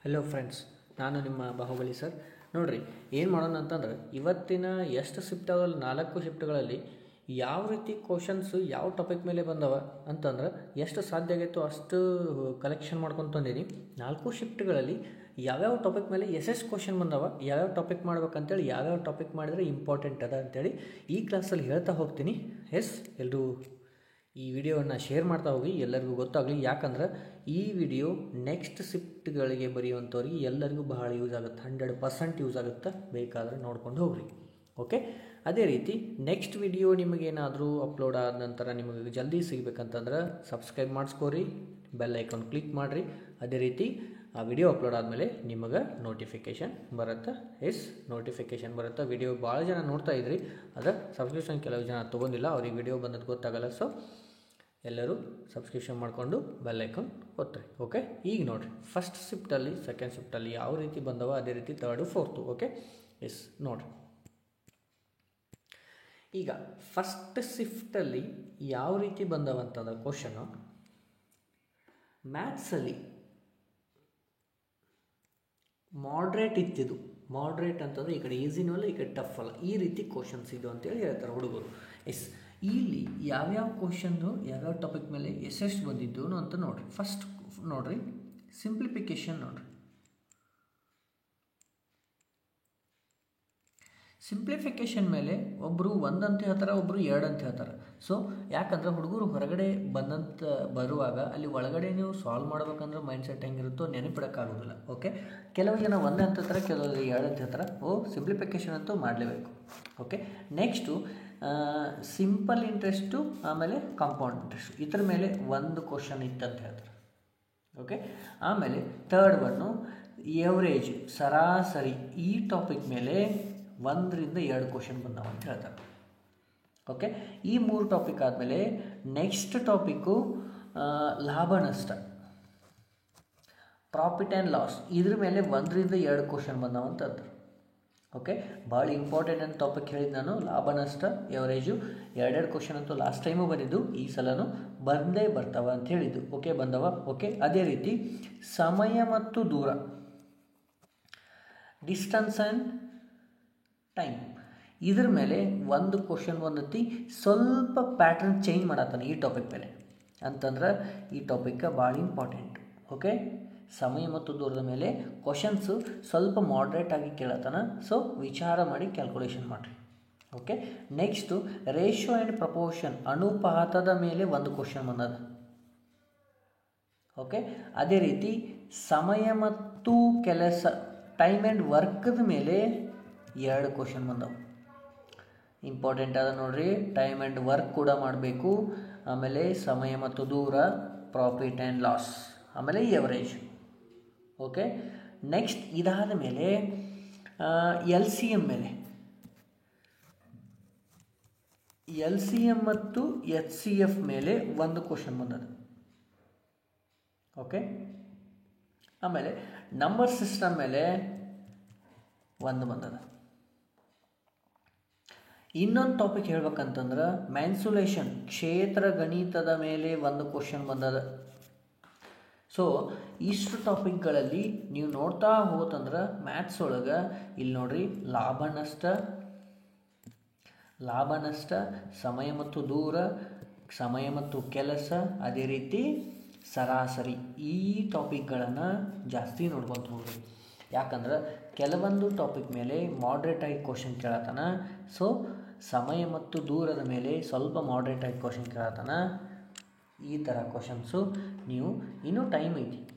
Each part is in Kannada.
ಹಲೋ ಫ್ರೆಂಡ್ಸ್, ನಾನು ನಿಮ್ಮ ಬಾಹುಬಲಿ ಸರ್. ನೋಡಿರಿ, ಏನು ಮಾಡೋಣ ಅಂತಂದ್ರೆ ಇವತ್ತಿನ ಎಷ್ಟು ಶಿಫ್ಟ್ ಆಗಲ್ಲ 4 ಶಿಫ್ಟ್ಗಳಲ್ಲಿ ಯಾವ ರೀತಿ ಕ್ವಶನ್ಸು ಯಾವ ಟಾಪಿಕ್ ಮೇಲೆ ಬಂದವ ಅಂತಂದ್ರೆ ಎಷ್ಟು ಸಾಧ್ಯ ಆಗೈತೋ ಅಷ್ಟು ಕಲೆಕ್ಷನ್ ಮಾಡ್ಕೊಂಡು ತಂದೀನಿ. 4 ಶಿಫ್ಟ್ಗಳಲ್ಲಿ ಯಾವ್ಯಾವ ಟಾಪಿಕ್ ಮೇಲೆ ಎಷ್ಟೆಷ್ಟು ಕ್ವಶನ್ ಬಂದವ, ಯಾವ್ಯಾವ ಟಾಪಿಕ್ ಮಾಡ್ಬೇಕಂತೇಳಿ, ಯಾವ್ಯಾವ ಟಾಪಿಕ್ ಮಾಡಿದರೆ ಇಂಪಾರ್ಟೆಂಟ್ ಅದ ಅಂತೇಳಿ ಈ ಕ್ಲಾಸಲ್ಲಿ ಹೇಳ್ತಾ ಹೋಗ್ತೀನಿ. ಎಲ್ಲರೂ ಈ ವಿಡಿಯೋವನ್ನು ಶೇರ್ ಮಾಡ್ತಾ ಹೋಗಿ, ಎಲ್ಲರಿಗೂ ಗೊತ್ತಾಗಲಿ. ಯಾಕಂದ್ರೆ ಈ ವಿಡಿಯೋ ನೆಕ್ಸ್ಟ್ ಶಿಫ್ಟ್ಗಳಿಗೆ ಬರೆಯುವಂಥವ್ರಿಗೆ ಎಲ್ಲರಿಗೂ ಬಹಳ ಯೂಸ್ ಆಗುತ್ತೆ, 100% ಯೂಸ್ ಆಗುತ್ತೆ. ಬೇಕಾದರೆ ನೋಡ್ಕೊಂಡು ಹೋಗ್ರಿ. ಓಕೆ, ಅದೇ ರೀತಿ ನೆಕ್ಸ್ಟ್ ವಿಡಿಯೋ ನಿಮಗೇನಾದರೂ ಅಪ್ಲೋಡ್ ಆದ ನಂತರ ನಿಮಗೆ ಜಲ್ದಿ ಸಿಗಬೇಕಂತಂದ್ರೆ ಸಬ್ಸ್ಕ್ರೈಬ್ ಮಾಡಿಸ್ಕೋರಿ, ಬೆಲ್ ಐಕಾನ್ ಕ್ಲಿಕ್ ಮಾಡಿರಿ. ಅದೇ ರೀತಿ ಆ ವಿಡಿಯೋ ಅಪ್ಲೋಡ್ ಆದಮೇಲೆ ನಿಮಗೆ ನೋಟಿಫಿಕೇಷನ್ ಬರುತ್ತೆ. ನೋಟಿಫಿಕೇಷನ್ ಬರುತ್ತೆ. ವಿಡಿಯೋ ಭಾಳ ಜನ ನೋಡ್ತಾ ಇದ್ರಿ, ಅದರ ಸಬ್ಸ್ಕ್ರಿಪ್ಷನ್ ಕೆಲವು ಜನ ತೊಗೊಂಡಿಲ್ಲ, ಅವ್ರಿಗೆ ವಿಡಿಯೋ ಬಂದದ್ದು ಗೊತ್ತಾಗಲ್ಲ. ಸೊ ಎಲ್ಲರೂ ಸಬ್ಸ್ಕ್ರಿಪ್ಷನ್ ಮಾಡಿಕೊಂಡು ಬೆಲ್ ಐಕಾನ್ ಒತ್ತಿರಿ. ಓಕೆ, ಈಗ ನೋಡಿರಿ, ಫಸ್ಟ್ ಶಿಫ್ಟಲ್ಲಿ ಸೆಕೆಂಡ್ ಶಿಫ್ಟಲ್ಲಿ ಯಾವ ರೀತಿ ಬಂದವ, ಅದೇ ರೀತಿ ತರ್ಡು ಫೋರ್ತು. ಓಕೆ, ನೋಡಿರಿ. ಈಗ ಫಸ್ಟ್ ಶಿಫ್ಟಲ್ಲಿ ಯಾವ ರೀತಿ ಬಂದವ ಅಂತಂದ್ರೆ ಕ್ವಶನು ಮ್ಯಾಥ್ಸಲ್ಲಿ ಮಾಡ್ರೇಟ್ ಇತ್ತಿದು. ಮಾಡ್ರೇಟ್ ಅಂತಂದರೆ ಈ ಕಡೆ ಈಸಿನೂ ಅಲ್ಲ, ಈ ಕಡೆ ಟಫ್ ಅಲ್ಲ, ಈ ರೀತಿ ಕ್ವಶನ್ಸ್ ಇದು ಅಂತೇಳಿ ಹೇಳ್ತಾರೆ ಹುಡುಗರು. ಇಲ್ಲಿ ಯಾವ್ಯಾವ ಕ್ವಶನ್ನು ಯಾವ್ಯಾವ ಟಾಪಿಕ್ ಮೇಲೆ ಎಷ್ಟೆಷ್ಟು ಬಂದಿದ್ದು ಅಂತ ನೋಡಿರಿ. ಫಸ್ಟ್ ನೋಡಿರಿ, ಸಿಂಪ್ಲಿಫಿಕೇಷನ್ ನೋಡಿರಿ. ಸಿಂಪ್ಲಿಫಿಕೇಷನ್ ಮೇಲೆ ಒಬ್ಬರು 1 ಅಂತ ಹೇಳ್ತಾರೆ, ಒಬ್ಬರು 2 ಅಂತ ಹೇಳ್ತಾರೆ. ಸೊ ಯಾಕಂದ್ರೆ ಹುಡುಗರು ಹೊರಗಡೆ ಬರುವಾಗ ಅಲ್ಲಿ ಒಳಗಡೆ ನೀವು ಸಾಲ್ವ್ ಮಾಡ್ಬೇಕಂದ್ರೆ ಮೈಂಡ್ಸೆಟ್ ಹೆಂಗಿರುತ್ತೋ ನೆನಪಿಡೋಕ್ಕಾಗೋದಿಲ್ಲ. ಓಕೆ, ಕೆಲವು ಜನ 1 ಅಂತ ಹೇಳ್ತಾರೆ, ಕೆಲವರು 2 ಅಂತ ಹೇಳ್ತಾರೆ. ಸಿಂಪ್ಲಿಫಿಕೇಷನ್ ಅಂತೂ ಮಾಡಲೇಬೇಕು. ಓಕೆ, ನೆಕ್ಸ್ಟು ಸಿಂಪಲ್ ಇಂಟ್ರೆಸ್ಟು, ಆಮೇಲೆ ಕಾಂಪೌಂಡ್ ಇಂಟ್ರೆಸ್ಟ್, ಇದ್ರ ಮೇಲೆ ಒಂದು ಕ್ವಶನ್ ಇತ್ತಂತ ಹೇಳ್ತಾರೆ. ಓಕೆ, ಆಮೇಲೆ ಥರ್ಡ್ ಒನ್ನು ಎವರೇಜ್, ಸರಾಸರಿ, ಈ ಟಾಪಿಕ್ ಮೇಲೆ 1 ರಿಂದ 2 ಕ್ವಶನ್ ಬಂದವ ಅಂತ ಹೇಳ್ತಾರೆ. ಓಕೆ, ಈ 3 ಟಾಪಿಕ್ ಆದಮೇಲೆ ನೆಕ್ಸ್ಟ್ ಟಾಪಿಕ್ಕು ಲಾಭ ನಷ್ಟ, ಪ್ರಾಫಿಟ್ ಆ್ಯಂಡ್ ಲಾಸ್, ಇದ್ರ ಮೇಲೆ 1 ರಿಂದ 2 ಕ್ವಶನ್ ಬಂದವ ಅಂತ ಹೇಳ್ತಾರೆ. ಓಕೆ, ಭಾಳ ಇಂಪಾರ್ಟೆಂಟ್ ಅಂತ ಟಾಪಿಕ್ ಹೇಳಿದ್ದು ನಾನು. ಲಾಭ ನಷ್ಟ, ಎವರೇಜು, 2 ಕ್ವಶನ್ ಅಂತೂ ಲಾಸ್ಟ್ ಟೈಮು ಬಂದಿದ್ದು, ಈ ಸಲನೂ ಬಂದೇ ಬರ್ತಾವ ಅಂತ ಹೇಳಿದ್ದು. ಓಕೆ, ಬಂದವ. ಓಕೆ, ಅದೇ ರೀತಿ ಸಮಯ ಮತ್ತು ದೂರ, ಡಿಸ್ಟನ್ಸ್ ಆ್ಯಂಡ್ ಟೈಮ್, ಇದ್ರ ಮೇಲೆ 1 ಕ್ವಶನ್ ಬಂದತಿ. ಸ್ವಲ್ಪ ಪ್ಯಾಟರ್ನ್ ಚೇಂಜ್ ಮಾಡತ್ತಾನೆ ಈ ಟಾಪಿಕ್ ಮೇಲೆ ಅಂತಂದ್ರೆ ಈ ಟಾಪಿಕ್ ಭಾಳ ಇಂಪಾರ್ಟೆಂಟ್. ಓಕೆ, ಸಮಯ ಮತ್ತು ದೂರದ ಮೇಲೆ ಕ್ವಶನ್ಸು ಸ್ವಲ್ಪ ಮಾಡ್ರೇಟ್ ಆಗಿ ಕೇಳತ್ತಾನ. ಸೊ ವಿಚಾರ ಮಾಡಿ ಕ್ಯಾಲ್ಕುಲೇಷನ್ ಮಾಡಿರಿ. Okay, next ratio and proportion, ಅನುಪಾತದ ಮೇಲೆ 1 ಕ್ವಶನ್ ಬಂದದ. ಓಕೆ, ಅದೇ ರೀತಿ ಸಮಯ ಮತ್ತು ಕೆಲಸ, ಟೈಮ್ ಆ್ಯಂಡ್ ವರ್ಕದ ಮೇಲೆ 2 ಕ್ವಶನ್ ಬಂದವು. ಇಂಪಾರ್ಟೆಂಟ್ ಅದ ನೋಡ್ರಿ. ಟೈಮ್ ಆ್ಯಂಡ್ ವರ್ಕ್ ಕೂಡ ಮಾಡಬೇಕು, ಆಮೇಲೆ ಸಮಯ ಮತ್ತು ದೂರ, ಪ್ರಾಫಿಟ್ ಆ್ಯಂಡ್ ಲಾಸ್, ಆಮೇಲೆ ಎವರೇಜ್. ಓಕೆ, ನೆಕ್ಸ್ಟ್ ಇದಾದ ಮೇಲೆ LCM ಮೇಲೆ, LCM ಮತ್ತು HCF ಮೇಲೆ 1 ಕ್ವಶನ್ ಬಂದದ. ಓಕೆ, ಆಮೇಲೆ ನಂಬರ್ ಸಿಸ್ಟಮ್ ಮೇಲೆ 1 ಬಂದದ. ಇನ್ನೊಂದು ಟಾಪಿಕ್ ಹೇಳ್ಬೇಕಂತಂದ್ರೆ ಮ್ಯಾನ್ಸುಲೇಷನ್, ಕ್ಷೇತ್ರ ಗಣಿತದ ಮೇಲೆ 1 ಕ್ವಶನ್ ಬಂದದ. ಸೊ ಇಷ್ಟು ಟಾಪಿಕ್ಗಳಲ್ಲಿ ನೀವು ನೋಡ್ತಾ ಹೋತಂದ್ರೆ ಮ್ಯಾಥ್ಸ್ ಒಳಗೆ ಇಲ್ಲಿ ನೋಡ್ರಿ, ಲಾಭ ನಷ್ಟ, ಸಮಯ ಮತ್ತು ದೂರ, ಸಮಯ ಮತ್ತು ಕೆಲಸ, ಅದೇ ರೀತಿ ಸರಾಸರಿ, ಈ ಟಾಪಿಕ್ಗಳನ್ನು ಜಾಸ್ತಿ ನೋಡ್ಕೊತ ಹೋಗ್ರಿ. ಯಾಕಂದ್ರೆ ಕೆಲವೊಂದು ಟಾಪಿಕ್ ಮೇಲೆ ಮಾಡ್ರೇಟಾಗಿ ಕ್ವಶನ್ ಕೇಳತ್ತಾನ. ಸೊ ಸಮಯ ಮತ್ತು ದೂರದ ಮೇಲೆ ಸ್ವಲ್ಪ ಮಾಡ್ರೇಟಾಗಿ ಕ್ವಶನ್ ಕೇಳತ್ತಾನ. ಈ ಥರ ಕ್ವಶನ್ಸು ನೀವು ಇನ್ನೂ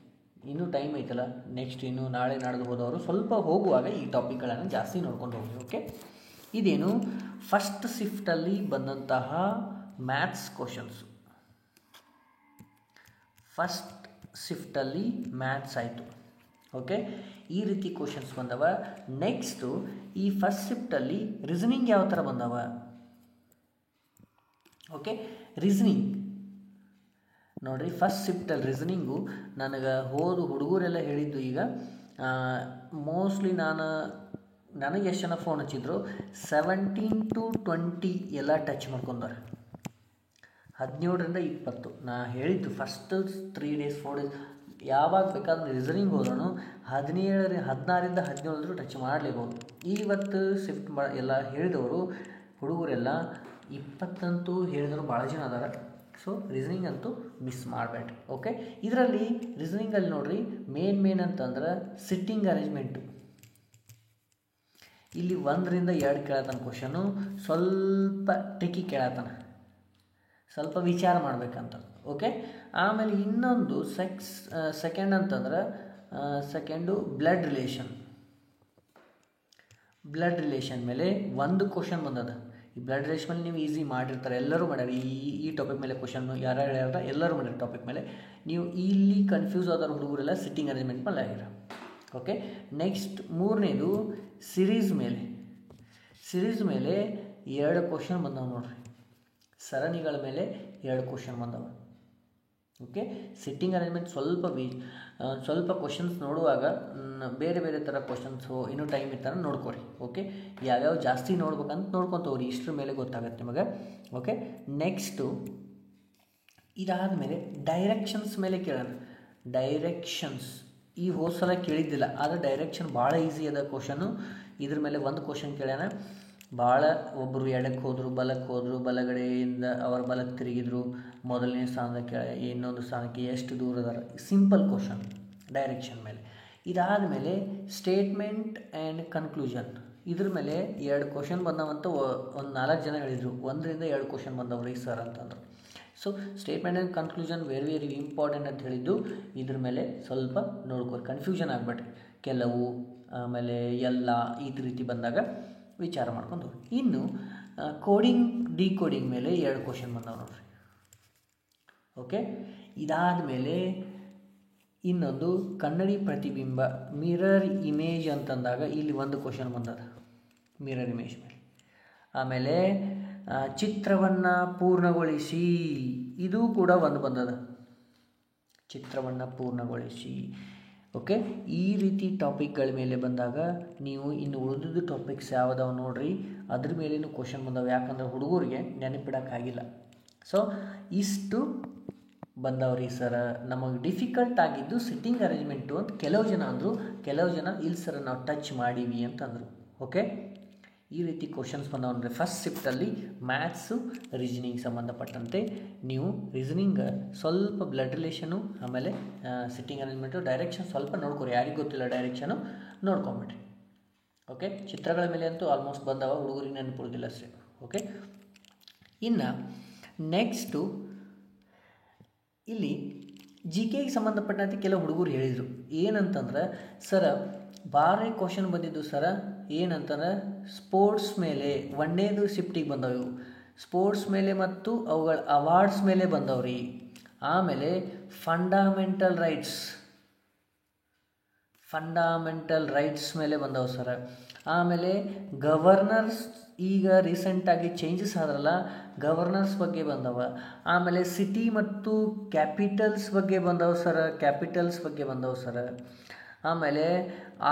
ಟೈಮ್ ಐತಲ್ಲ, ನೆಕ್ಸ್ಟ್ ಇನ್ನು ನಾಳೆ ನಾಡ್ದು ಹೋದವರು ಸ್ವಲ್ಪ ಹೋಗುವಾಗ ಈ ಟಾಪಿಕ್ಗಳನ್ನು ಜಾಸ್ತಿ ನೋಡ್ಕೊಂಡು ಹೋಗಿ. ಓಕೆ, ಇದೇನು ಫಸ್ಟ್ ಶಿಫ್ಟಲ್ಲಿ ಬಂದಂತಹ ಮ್ಯಾಥ್ಸ್ ಕ್ವಶನ್ಸು. ಫಸ್ಟ್ ಶಿಫ್ಟಲ್ಲಿ ಮ್ಯಾಥ್ಸ್ ಆಯಿತು. ಓಕೆ, ಈ ರೀತಿ ಕ್ವಶನ್ಸ್ ಬಂದವ. ನೆಕ್ಸ್ಟು ಈ ಫಸ್ಟ್ ಶಿಫ್ಟಲ್ಲಿ ರೀಸನಿಂಗ್ ಯಾವ ಥರ ಬಂದವ. ಓಕೆ, ರೀಸನಿಂಗ್ ನೋಡಿರಿ, ಫಸ್ಟ್ ಶಿಫ್ಟಲ್ಲಿ ರೀಸನಿಂಗು ನನಗೆ ಹುಡುಗರೆಲ್ಲ ಹೇಳಿದ್ದು. ಈಗ ಮೋಸ್ಟ್ಲಿ ನನಗೆ ಎಷ್ಟು ಜನ ಫೋನ್ ಹಚ್ಚಿದ್ರು, 17 to 20 ಎಲ್ಲ ಟಚ್ ಮಾಡ್ಕೊಂಡಾರೆ. 17 ರಿಂದ 20 ನಾ ಹೇಳಿದ್ದು ಫಸ್ಟ್ 3 days 4 days ಯಾವಾಗ ಬೇಕಾದ್ರೂ ರೀಸನಿಂಗ್ ಹೋದ್ರೂ 16ರಿಂದ 17 ಟಚ್ ಮಾಡಲೇಬೋದು. ಇವತ್ತು ಶಿಫ್ಟ್ ಎಲ್ಲ ಹೇಳಿದವರು ಹುಡುಗರೆಲ್ಲ 20 ಅಂತೂ ಹೇಳಿದವರು ಭಾಳ ಜನ ಅದಾರ. ಸೊ ರೀಸನಿಂಗ್ ಅಂತೂ ಮಿಸ್ ಮಾಡಬೇಡ್ರಿ. ಓಕೆ, ಇದರಲ್ಲಿ ರೀಸನಿಂಗಲ್ಲಿ ನೋಡಿರಿ ಮೇನ್ ಅಂತಂದ್ರೆ ಸಿಟ್ಟಿಂಗ್ ಅರೇಂಜ್ಮೆಂಟು. ಇಲ್ಲಿ 1ರಿಂದ 2 ಕೇಳತ್ತಾನ ಕ್ವಶನು, ಸ್ವಲ್ಪ ಟ್ರಿಕ್ಕಿ ಕೇಳತ್ತಾನ, ಸ್ವಲ್ಪ ವಿಚಾರ ಮಾಡಬೇಕಂತ. ಓಕೆ, ಆಮೇಲೆ ಇನ್ನೊಂದು ಸೆಕೆಂಡ್ ಅಂತಂದ್ರೆ ಸೆಕೆಂಡು ಬ್ಲಡ್ ರಿಲೇಷನ್ ಮೇಲೆ ಒಂದು ಕ್ವಶನ್ ಬಂದದ. ಈ ಬ್ಲಡ್ ರಿಲೇಷನ್ ಮೇಲೆ ನೀವು ಈಸಿ ಮಾಡಿರ್ತಾರೆ, ಎಲ್ಲರೂ ಮಾಡ್ಯಾರ. ಈ ಟಾಪಿಕ್ ಮೇಲೆ ಕ್ವಶನ್ನು ಯಾರು ಹೇಳ್ಯಾರ ಎಲ್ಲರೂ ಮಾಡ್ಯಾರ ಟಾಪಿಕ್ ಮೇಲೆ. ನೀವು ಇಲ್ಲಿ ಕನ್ಫ್ಯೂಸ್ ಆದವ್ರ ಹುಡುಗರೆಲ್ಲ ಸಿಟ್ಟಿಂಗ್ ಅರೇಂಜ್ಮೆಂಟ್ ಮೇಲೆ ಆಗ್ಯಾರ. ಓಕೆ, ನೆಕ್ಸ್ಟ್ 3ನೇದು ಸಿರೀಸ್ ಮೇಲೆ 2 ಕ್ವಶನ್ ಬಂದವ ನೋಡ್ರಿ. ಸರಣಿಗಳ ಮೇಲೆ 2 ಕ್ವಶನ್ ಬಂದವ. ಓಕೆ, ಸಿಟ್ಟಿಂಗ್ ಅರೇಂಜ್ಮೆಂಟ್ ಸ್ವಲ್ಪ ಕ್ವಶನ್ಸ್ ನೋಡುವಾಗ ಬೇರೆ ಬೇರೆ ಥರ ಕ್ವಶನ್ಸು ಇನ್ನೂ ಟೈಮ್ ಇರ್ತಾನೆ ನೋಡ್ಕೊರಿ. ಓಕೆ, ಯಾವ್ಯಾವ ಜಾಸ್ತಿ ನೋಡ್ಬೇಕಂತ ನೋಡ್ಕೊತವ್ರಿ, ಇಷ್ಟರ ಮೇಲೆ ಗೊತ್ತಾಗತ್ತೆ ನಿಮಗೆ. ಓಕೆ, ನೆಕ್ಸ್ಟು ಇದಾದಮೇಲೆ ಡೈರೆಕ್ಷನ್ಸ್ ಮೇಲೆ ಕೇಳೋಣ. ಡೈರೆಕ್ಷನ್ಸ್ ಈ ಹೋದ ಸಲ ಕೇಳಿದ್ದಿಲ್ಲ, ಆದರೆ ಡೈರೆಕ್ಷನ್ ಭಾಳ ಈಸಿ ಅದ ಕ್ವಶನು. ಇದ್ರ ಮೇಲೆ ಒಂದು ಕ್ವಶನ್ ಕೇಳ್ಯಾನ. ಭಾಳ ಒಬ್ಬರು ಎಡಕ್ಕೆ ಹೋದರು, ಬಲಕ್ಕೆ ಹೋದರು, ಬಲಗಡೆಯಿಂದ ಅವ್ರ ಬಲಕ್ಕೆ ತಿರುಗಿದ್ರು, ಮೊದಲನೇ ಸ್ಥಾನಕ್ಕೆ ಇನ್ನೊಂದು ಸ್ಥಾನಕ್ಕೆ ಎಷ್ಟು ದೂರ ಅದಾರ. ಸಿಂಪಲ್ ಕ್ವಶನ್ ಡೈರೆಕ್ಷನ್ ಮೇಲೆ. ಇದಾದಮೇಲೆ ಸ್ಟೇಟ್ಮೆಂಟ್ ಆ್ಯಂಡ್ ಕನ್ಕ್ಲೂಷನ್, ಇದ್ರ ಮೇಲೆ 2 ಕ್ವಶನ್ ಬಂದವಂತ ಒಂದು 4 ಜನ ಹೇಳಿದರು. 1ರಿಂದ 2 ಕ್ವಶನ್ ಬಂದವ್ರಿ ಸರ್ ಅಂತಂದರು. So statement and conclusion very important ಅಂತ ಹೇಳಿದ್ದು. ಇದ್ರ ಮೇಲೆ ಸ್ವಲ್ಪ ನೋಡ್ಕೊರಿ, ಕನ್ಫ್ಯೂಷನ್ ಆಗಬೇಡ್ರಿ. ಕೆಲವು ಆಮೇಲೆ ಎಲ್ಲ ಈ ರೀತಿ ಬಂದಾಗ ವಿಚಾರ ಮಾಡ್ಕೊಂಡು. ಇನ್ನು ಡಿಕೋಡಿಂಗ್ ಮೇಲೆ 2 ಕ್ವಶನ್ ಬಂದವು ನೋಡ್ರಿ. ಓಕೆ, ಇದಾದಮೇಲೆ ಇನ್ನೊಂದು ಕನ್ನಡಿ ಪ್ರತಿಬಿಂಬ ಮಿರರ್ ಇಮೇಜ್ ಅಂತಂದಾಗ ಇಲ್ಲಿ ಒಂದು ಕ್ವಶನ್ ಬಂದದ ಮಿರರ್ ಇಮೇಜ್ ಮೇಲೆ. ಆಮೇಲೆ ಚಿತ್ರವನ್ನು ಪೂರ್ಣಗೊಳಿಸಿ, ಇದು ಕೂಡ ಒಂದು ಬಂದದ, ಚಿತ್ರವನ್ನು ಪೂರ್ಣಗೊಳಿಸಿ. ಓಕೆ, ಈ ರೀತಿ ಟಾಪಿಕ್ಗಳ ಮೇಲೆ ಬಂದಾಗ ನೀವು ಇನ್ನು ಉಳಿದಿದ್ದು ಟಾಪಿಕ್ಸ್ ಯಾವುದಾವು ನೋಡ್ರಿ, ಅದ್ರ ಮೇಲೇನು ಕ್ವಶನ್ ಬಂದವು. ಯಾಕಂದ್ರೆ ಹುಡುಗರಿಗೆ ನೆನಪಿಡೋಕ್ಕಾಗಿಲ್ಲ. ಸೊ ಇಷ್ಟು ಬಂದವ್ರಿ ಸರ. ನಮಗೆ ಡಿಫಿಕಲ್ಟ್ ಆಗಿದ್ದು ಸಿಟ್ಟಿಂಗ್ ಅರೇಂಜ್ಮೆಂಟು ಅಂತ ಕೆಲವು ಜನ ಅಂದರು, ಕೆಲವು ಜನ ಇಲ್ಲ ಸರ್ ನಾವು ಟಚ್ ಮಾಡೀವಿ ಅಂತಂದರು. ಓಕೆ, ಈ ರೀತಿ ಕ್ವಶನ್ಸ್ ಬಂದವಂದರೆ ಫಸ್ಟ್ ಶಿಫ್ಟಲ್ಲಿ ಮ್ಯಾಥ್ಸು ರೀಸನಿಂಗ್ ಸಂಬಂಧಪಟ್ಟಂತೆ ನೀವು ರೀಸನಿಂಗ್ ಸ್ವಲ್ಪ ಬ್ಲಡ್ ರಿಲೇಷನು ಆಮೇಲೆ ಸಿಟ್ಟಿಂಗ್ ಅರೇಂಜ್ಮೆಂಟು ಡೈರೆಕ್ಷನ್ ಸ್ವಲ್ಪ ನೋಡ್ಕೊರಿ. ಯಾರಿಗೆ ಗೊತ್ತಿಲ್ಲ ಡೈರೆಕ್ಷನು ನೋಡ್ಕೊಂಬಿಡ್ರಿ. ಓಕೆ, ಚಿತ್ರಗಳ ಮೇಲೆ ಅಂತೂ ಆಲ್ಮೋಸ್ಟ್ ಬಂದವ, ಹುಡುಗರಿಗೆ ನೆನಪಿಡೋದಿಲ್ಲ ಅಷ್ಟೇ. ಓಕೆ, ಇನ್ನು ನೆಕ್ಸ್ಟು ಇಲ್ಲಿ GKಗೆ ಸಂಬಂಧಪಟ್ಟಂತೆ ಕೆಲವು ಹುಡುಗರು ಹೇಳಿದರು. ಏನಂತಂದ್ರೆ ಸರ ಬಾರೇ ಕ್ವಶನ್ ಬಂದಿದ್ದು ಸರ, ಏನಂತಂದ್ರೆ ಸ್ಪೋರ್ಟ್ಸ್ ಮೇಲೆ 1ನೇದು ಶಿಫ್ಟಿಗೆ ಬಂದವು, ಸ್ಪೋರ್ಟ್ಸ್ ಮೇಲೆ ಮತ್ತು ಅವುಗಳ ಅವಾರ್ಡ್ಸ್ ಮೇಲೆ ಬಂದವ್ರಿ. ಆಮೇಲೆ ಫಂಡಮೆಂಟಲ್ ರೈಟ್ಸ್ ಮೇಲೆ ಬಂದವು ಸರ. ಆಮೇಲೆ ಗವರ್ನರ್ಸ್, ಈಗ ರೀಸೆಂಟಾಗಿ ಚೇಂಜಸ್ ಆದ್ರಲ್ಲ, ಗವರ್ನರ್ಸ್ ಬಗ್ಗೆ ಬಂದವ. ಆಮೇಲೆ ಸಿಟಿ ಮತ್ತು ಕ್ಯಾಪಿಟಲ್ಸ್ ಬಗ್ಗೆ ಬಂದವು ಸರ. ಆಮೇಲೆ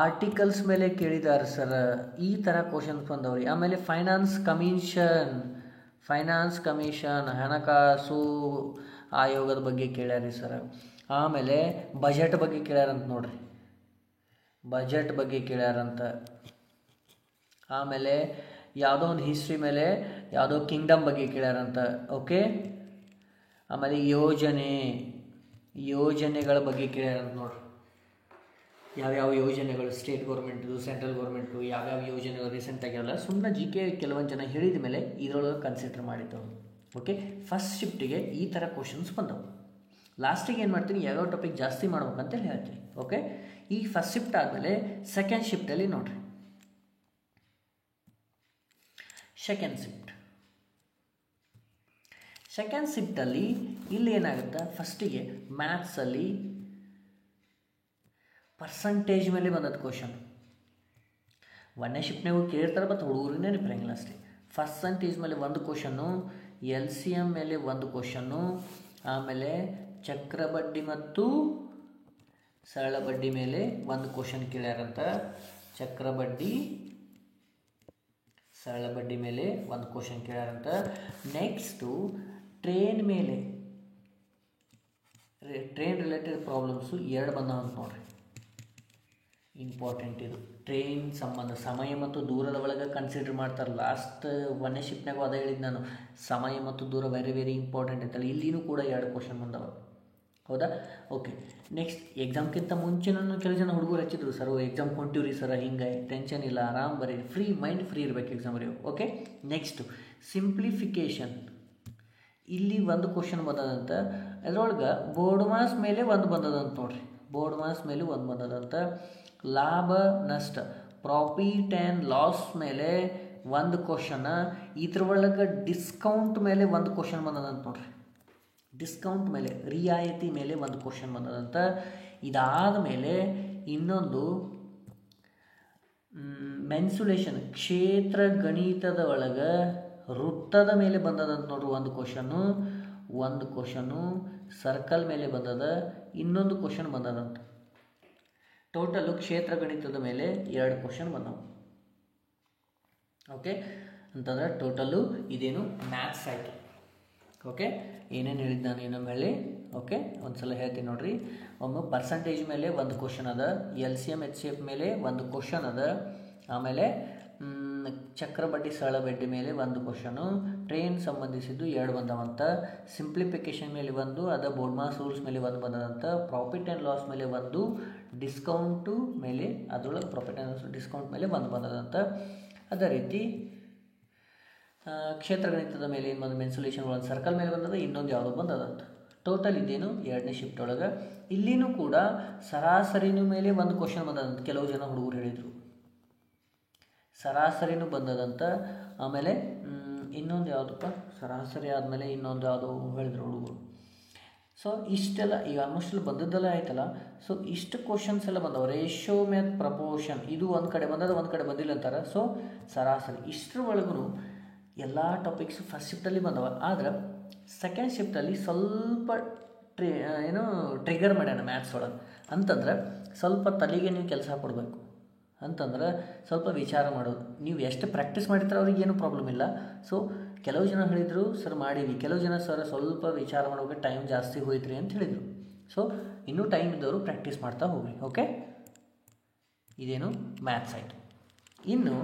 ಆರ್ಟಿಕಲ್ಸ್ ಮೇಲೆ ಕೇಳಿದ್ದಾರೆ ಸರ್, ಈ ಥರ ಕ್ವಶನ್ಸ್ ಬಂದವ್ರಿ. ಆಮೇಲೆ ಫೈನಾನ್ಸ್ ಕಮಿಷನ್ ಹಣಕಾಸು ಆಯೋಗದ ಬಗ್ಗೆ ಕೇಳ್ಯಾರಿ ಸರ್. ಆಮೇಲೆ ಬಜೆಟ್ ಬಗ್ಗೆ ಕೇಳ್ಯಾರಂತ ನೋಡ್ರಿ, ಬಜೆಟ್ ಬಗ್ಗೆ ಕೇಳ್ಯಾರಂತ. ಆಮೇಲೆ ಯಾವುದೋ ಒಂದು ಹಿಸ್ಟ್ರಿ ಮೇಲೆ ಯಾವುದೋ ಕಿಂಗ್ಡಮ್ ಬಗ್ಗೆ ಕೇಳ್ಯಾರಂತ. ಓಕೆ, ಆಮೇಲೆ ಯೋಜನೆಗಳ ಬಗ್ಗೆ ಕೇಳ್ಯಾರಂತ ನೋಡ್ರಿ. ಯಾವ್ಯಾವ ಯೋಜನೆಗಳು ಸ್ಟೇಟ್ ಗೌರ್ಮೆಂಟು ಸೆಂಟ್ರಲ್ ಗೌರ್ಮೆಂಟು ಯಾವ್ಯಾವ ಯೋಜನೆಗಳು ರೀಸೆಂಟ್ ಆಗಿರಲ್ಲ, ಸುಮ್ಮನೆ GK ಕೆಲವೊಂದು ಜನ ಹೇಳಿದ ಮೇಲೆ ಇದರೊಳಗೆ ಕನ್ಸಿಡರ್ ಮಾಡಿದ್ದವು. ಓಕೆ, ಫಸ್ಟ್ ಶಿಫ್ಟಿಗೆ ಈ ಥರ ಕ್ವಶನ್ಸ್ ಬಂದವು. ಲಾಸ್ಟಿಗೆ ಏನು ಮಾಡ್ತೀನಿ, ಯಾವ್ಯಾವ ಟಾಪಿಕ್ ಜಾಸ್ತಿ ಮಾಡ್ಬೇಕಂತೇಳಿ ಹೇಳ್ತೀನಿ. ಓಕೆ, ಈ ಫಸ್ಟ್ ಶಿಫ್ಟ್ ಆದಮೇಲೆ ಸೆಕೆಂಡ್ ಶಿಫ್ಟಲ್ಲಿ ನೋಡ್ರಿ. ಸೆಕೆಂಡ್ ಶಿಫ್ಟಲ್ಲಿ ಇಲ್ಲಿ ಏನಾಗುತ್ತೆ, ಫಸ್ಟಿಗೆ ಮ್ಯಾಥ್ಸಲ್ಲಿ ಪರ್ಸಂಟೇಜ್ ಮೇಲೆ ಬಂದದ್ದು ಕ್ವಶನ್. 1ನೇ ಶಿಫ್ಟ್ನಾಗೂ ಕೇಳಿರ್ತಾರೆ, ಮತ್ತು ಹುಡುಗರಿಗೆ ನೆನಪಿರಂಗಿಲ್ಲ ಅಷ್ಟೇ. ಪರ್ಸಂಟೇಜ್ ಮೇಲೆ ಒಂದು ಕ್ವಶನ್ನು, LCM ಮೇಲೆ ಒಂದು ಕ್ವಶನ್ನು, ಆಮೇಲೆ ಚಕ್ರಬಡ್ಡಿ ಮತ್ತು ಸರಳ ಬಡ್ಡಿ ಮೇಲೆ ಒಂದು ಕ್ವಶನ್ ಕೇಳ್ಯಾರಂತ. ಸರಳ ಬಡ್ಡಿ ಮೇಲೆ ಒಂದು ಕ್ವಶನ್ ಕೇಳ್ಯಾರಂತ. ನೆಕ್ಸ್ಟು ಟ್ರೈನ್ ಮೇಲೆ ಟ್ರೈನ್ ರಿಲೇಟೆಡ್ ಪ್ರಾಬ್ಲಮ್ಸು 2 ಬಂದಾವ ಅಂತ ನೋಡ್ರಿ. ಇಂಪಾರ್ಟೆಂಟ್ ಇದು ಟ್ರೈನ್ ಸಂಬಂಧ ಸಮಯ ಮತ್ತು ದೂರದ ಒಳಗೆ ಕನ್ಸಿಡರ್ ಮಾಡ್ತಾರೆ. ಲಾಸ್ಟ್ 1ನೇ ಶಿಫ್ಟ್ನಾಗೂ ಅದೇ ಹೇಳಿದ್ದು ನಾನು, ಸಮಯ ಮತ್ತು ದೂರ ವೆರಿ ವೆರಿ ಇಂಪಾರ್ಟೆಂಟ್ ಐತಲ್ಲ. ಇಲ್ಲಿನೂ ಕೂಡ 2 ಕ್ವಶನ್ ಬಂದವ, ಹೌದಾ? ಓಕೆ, ನೆಕ್ಸ್ಟ್ ಎಕ್ಸಾಮ್ಗಿಂತ ಮುಂಚೆ ನಾನು ಕೆಲವು ಜನ ಹುಡುಗರು ಹಚ್ಚಿದ್ರು, ಸರ್ ಎಕ್ಸಾಮ್ ಹೊಂಟಿವ್ರಿ ಸರ್, ಹಿಂಗೆ ಟೆನ್ಷನ್ ಇಲ್ಲ, ಆರಾಮ್ ಬರೀ, ಫ್ರೀ ಮೈಂಡ್ ಫ್ರೀ ಇರಬೇಕು ಎಕ್ಸಾಮ್ ಬರೆಯೋ. Okay, next simplification. ಇಲ್ಲಿ ಒಂದು ಕ್ವಶನ್ ಬಂದದಂತ, ಅದರೊಳಗೆ ಬೋರ್ಡ್ ಮಾಸ್ ಮೇಲೆ ಒಂದು ಬಂದದಂತ ನೋಡ್ರಿ. ಬೋರ್ಡ್ ಮಾಸ್ ಮೇಲೆ ಒಂದು ಬಂದದಂತ. ಲಾಭ ನಷ್ಟ ಪ್ರಾಫಿಟ್ ಆ್ಯಂಡ್ ಲಾಸ್ ಮೇಲೆ ಒಂದು ಕ್ವಶನ್. ಇದ್ರೊಳಗೆ ಡಿಸ್ಕೌಂಟ್ ಮೇಲೆ ಒಂದು ಕ್ವಶನ್ ಬಂದದಂತ ನೋಡ್ರಿ. ಡಿಸ್ಕೌಂಟ್ ಮೇಲೆ, ರಿಯಾಯಿತಿ ಮೇಲೆ ಒಂದು ಕ್ವಶನ್ ಬಂದದಂತ. ಇದಾದ ಮೇಲೆ ಇನ್ನೊಂದು ಮೆನ್ಸುಲೇಷನ್, ಕ್ಷೇತ್ರ ಗಣಿತದ ಒಳಗೆ ವೃತ್ತದ ಮೇಲೆ ಬಂದದಂತ ನೋಡ್ರಿ ಒಂದು ಕ್ವಶನು ಸರ್ಕಲ್ ಮೇಲೆ ಬಂದದ, ಇನ್ನೊಂದು ಕ್ವಶನ್ ಬಂದದಂತ. ಟೋಟಲು ಕ್ಷೇತ್ರ ಗಣಿತದ ಮೇಲೆ 2 ಕ್ವಶನ್ ಬಂದವು. ಓಕೆ, ಅಂತಂದ್ರೆ ಟೋಟಲು ಇದೇನು ಮ್ಯಾಥ್ಸ್ ಆಯಿತು. ಓಕೆ, ಏನೇನು ಹೇಳಿದ್ದು ನಾನು ಇನ್ನೊಮ್ಮೆ ಹೇಳಿ. ಓಕೆ, ಒಂದು ಸಲ ಹೇಳ್ತೀನಿ ನೋಡ್ರಿ. ಒಮ್ಮೆ ಪರ್ಸಂಟೇಜ್ ಮೇಲೆ ಒಂದು ಕ್ವಶನ್ ಅದ, LCM HCF ಮೇಲೆ ಒಂದು ಕ್ವಶನ್ ಅದ, ಆಮೇಲೆ ಚಕ್ರ ಬಡ್ಡಿ ಸರಳ ಬಡ್ಡಿ ಮೇಲೆ ಒಂದು ಕ್ವಶನು, ಟ್ರೈನ್ ಸಂಬಂಧಿಸಿದ್ದು 2 ಬಂದವಂತ, ಸಿಂಪ್ಲಿಫಿಕೇಷನ್ ಮೇಲೆ ಒಂದು ಅದ, ಬೋರ್ಡ್ ಮಾಸ್ ರೂಲ್ಸ್ ಮೇಲೆ ಒಂದು ಬಂದದಂತ, ಪ್ರಾಫಿಟ್ ಆ್ಯಂಡ್ ಲಾಸ್ ಮೇಲೆ ಒಂದು, ಡಿಸ್ಕೌಂಟು ಮೇಲೆ ಅದರೊಳಗೆ ಪ್ರಾಫಿಟ್ ಆ್ಯಂಡ್ ಡಿಸ್ಕೌಂಟ್ ಮೇಲೆ ಒಂದು ಬಂದದಂತ. ಅದೇ ರೀತಿ ಕ್ಷೇತ್ರ ಗಣಿತದ ಮೇಲೆ ಏನು ಬಂದು ಮೆನ್ಸುಲೇಷನ್ ಒಂದು ಸರ್ಕಲ್ ಮೇಲೆ ಬಂದದ, ಇನ್ನೊಂದು ಯಾವುದೋ ಬಂದದಂತ. ಟೋಟಲ್ ಇದೇನು 2ನೇ ಶಿಫ್ಟ್ ಒಳಗೆ. ಇಲ್ಲಿನೂ ಕೂಡ ಸರಾಸರಿನೂ ಮೇಲೆ ಒಂದು ಕ್ವಶನ್ ಬಂದದಂತ. ಕೆಲವು ಜನ ಹುಡುಗರು ಹೇಳಿದರು ಸರಾಸರಿನೂ ಬಂದದಂತ. ಆಮೇಲೆ ಇನ್ನೊಂದು ಯಾವುದಪ್ಪ, ಸರಾಸರಿ ಆದಮೇಲೆ ಇನ್ನೊಂದು ಯಾವುದೋ ಹೇಳಿದ್ರು ಹುಡುಗರು. ಸೊ ಇಷ್ಟೆಲ್ಲ ಈಗ ಆಲ್ಮೋಸ್ಟ್ ಎಲ್ಲ ಬಂದದ್ದೆಲ್ಲ ಆಯ್ತಲ್ಲ. ಸೊ ಇಷ್ಟು ಕ್ವಶನ್ಸ್ ಎಲ್ಲ ಬಂದವು. ರೇಷೋ ಮ್ಯಾಥ್ ಪ್ರಪೋರ್ಷನ್ ಇದು ಒಂದು ಕಡೆ ಬಂದದ, ಒಂದು ಕಡೆ ಬಂದಿಲ್ಲ ಅಂತಾರೆ. ಸೊ ಸರಾಸರಿ ಇಷ್ಟರ ಒಳಗೂ ಎಲ್ಲ ಟಾಪಿಕ್ಸು ಫಸ್ಟ್ ಶಿಫ್ಟಲ್ಲಿ ಬಂದವ. ಆದ್ರೆ ಸೆಕೆಂಡ್ ಶಿಫ್ಟಲ್ಲಿ ಸ್ವಲ್ಪ ಟ್ರಿಗರ್ ಮಾಡ್ಯಾನ ಮ್ಯಾಥ್ಸ್ ಒಳಗೆ. ಅಂತಂದ್ರೆ ಸ್ವಲ್ಪ ತಲೆಗೆ ನೀವು ಕೆಲಸ ಕೊಡಬೇಕು. ಅಂತಂದ್ರೆ ಸ್ವಲ್ಪ ವಿಚಾರ ಮಾಡೋದು. ನೀವು ಎಷ್ಟು ಪ್ರಾಕ್ಟೀಸ್ ಮಾಡಿರ್ತಾರೆ ಅವ್ರಿಗೆ ಏನೂ ಪ್ರಾಬ್ಲಮ್ ಇಲ್ಲ. ಸೊ ಕೆಲವು ಜನ ಹೇಳಿದರು ಸರ್ ಮಾಡೀವಿ, ಕೆಲವು ಜನ ಸರ್ ಸ್ವಲ್ಪ ವಿಚಾರ ಮಾಡೋಕೆ ಟೈಮ್ ಜಾಸ್ತಿ ಹೋಯ್ತು ರೀ ಅಂತ ಹೇಳಿದರು. ಸೊ ಇನ್ನೂ ಟೈಮ್ ಇದ್ದವರು ಪ್ರಾಕ್ಟೀಸ್ ಮಾಡ್ತಾ ಹೋಗ್ರಿ. ಓಕೆ, ಇದೇನು ಮ್ಯಾಥ್ಸ್ ಆಯಿತು. ಇನ್ನು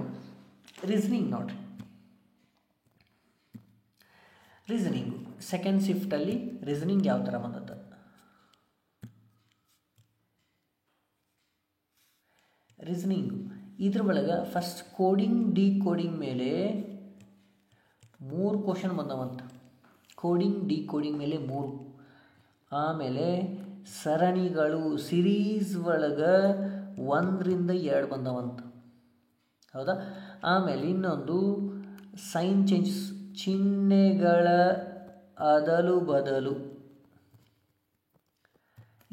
ರೀಸನಿಂಗ್ ನೋಡಿರಿ. ರೀಸನಿಂಗು ಸೆಕೆಂಡ್ ಶಿಫ್ಟಲ್ಲಿ ರೀಸನಿಂಗ್ ಯಾವ ಥರ ಬಂದದ್ದು. ರೀಸನಿಂಗು ಇದ್ರ ಒಳಗೆ ಫಸ್ಟ್ ಕೋಡಿಂಗ್ ಡಿಕೋಡಿಂಗ್ ಮೇಲೆ 3 ಕ್ವಶನ್ ಬಂದವಂತ. ಕೋಡಿಂಗ್ ಡಿಕೋಡಿಂಗ್ ಮೇಲೆ 3. ಆಮೇಲೆ ಸರಣಿಗಳು ಸಿರೀಸ್ ಒಳಗೆ 1ರಿಂದ 2 ಬಂದವಂತ, ಹೌದಾ? ಆಮೇಲೆ ಇನ್ನೊಂದು ಸೈನ್ ಚೇಂಜ್, ಚಿಹ್ನೆಗಳ ಅದಲು ಬದಲು,